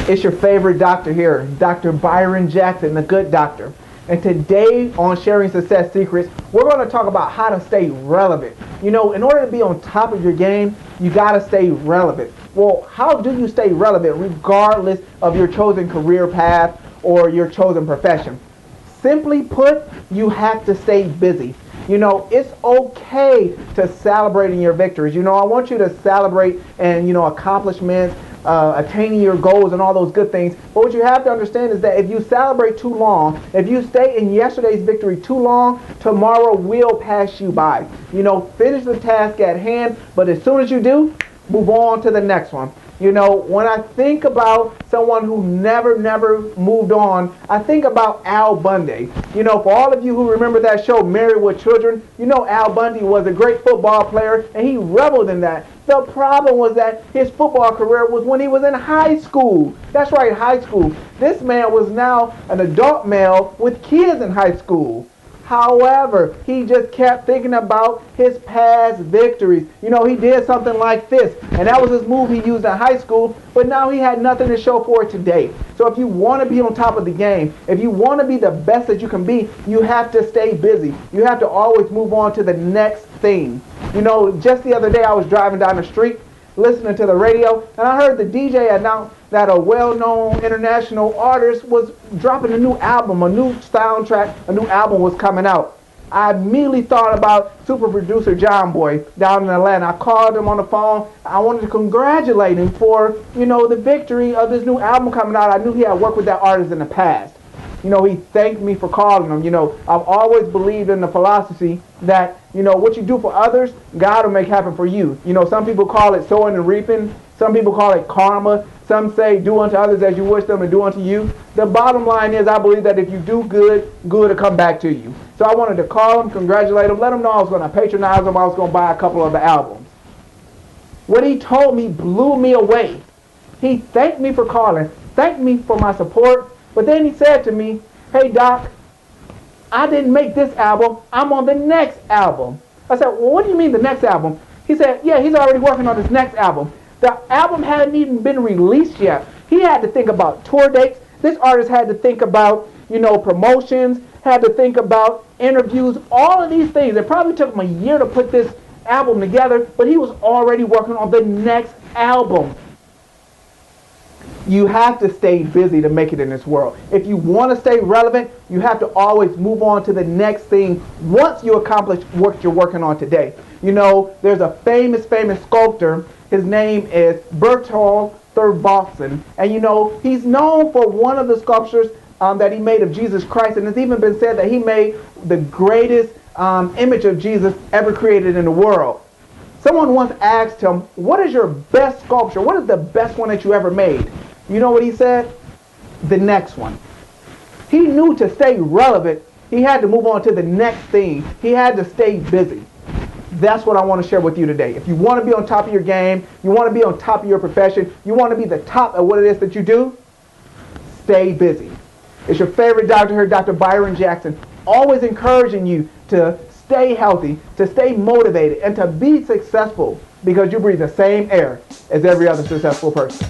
It's your favorite doctor here, Dr. Byron Jackson, the good doctor. And today on Sharing Success Secrets, we're going to talk about how to stay relevant. You know, in order to be on top of your game, you got to stay relevant. Well, how do you stay relevant regardless of your chosen career path or your chosen profession? Simply put, you have to stay busy. You know, it's okay to celebrate in your victories. You know, I want you to celebrate and, accomplishments, attaining your goals and all those good things. But what you have to understand is that if you celebrate too long, if you stay in yesterday's victory too long, tomorrow will pass you by. You know, finish the task at hand, but as soon as you do, move on to the next one. You know, when I think about someone who never moved on, I think about Al Bundy. You know, for all of you who remember that show, Married with Children, you know Al Bundy was a great football player, and he reveled in that. The problem was that his football career was when he was in high school. That's right, high school. This man was now an adult male with kids in high school. However, he just kept thinking about his past victories. You know, he did something like this, and that was his move he used in high school, but now he had nothing to show for it today. So if you want to be on top of the game, if you want to be the best that you can be, you have to stay busy. You have to always move on to the next thing. You know, just the other day I was driving down the street, listening to the radio, and I heard the DJ announce that a well-known international artist was dropping a new album, a new soundtrack, a new album was coming out. I immediately thought about super producer John Boy down in Atlanta. I called him on the phone. I wanted to congratulate him for, the victory of this new album coming out. I knew he had worked with that artist in the past. You know, he thanked me for calling him. You know, I've always believed in the philosophy that, what you do for others, God will make happen for you. You know, some people call it sowing and reaping. Some people call it karma. Some say do unto others as you wish them to do unto you. The bottom line is I believe that if you do good, good will come back to you. So I wanted to call him, congratulate him, let him know I was going to patronize him. I was going to buy a couple of the albums. What he told me blew me away. He thanked me for calling, thanked me for my support, but then he said to me, "Hey Doc, I didn't make this album. I'm on the next album." I said, "Well, what do you mean the next album?" He said, "Yeah, he's already working on his next album." The album hadn't even been released yet. He had to think about tour dates. This artist had to think about, promotions, had to think about interviews, all of these things. It probably took him a year to put this album together, but he was already working on the next album. You have to stay busy to make it in this world. If you want to stay relevant, you have to always move on to the next thing once you accomplish what you're working on today. You know, there's a famous sculptor. His name is Bertolt Thurvaldsen. And he's known for one of the sculptures that he made of Jesus Christ. And it's even been said that he made the greatest image of Jesus ever created in the world. Someone once asked him, "What is your best sculpture? What is the best one that you ever made?" You know what he said? The next one. He knew to stay relevant, he had to move on to the next thing. He had to stay busy. That's what I want to share with you today. If you want to be on top of your game, you want to be on top of your profession, you want to be the top at what it is that you do, stay busy. It's your favorite doctor here, Dr. Byron Jackson, always encouraging you to stay healthy, to stay motivated, and to be successful because you breathe the same air as every other successful person.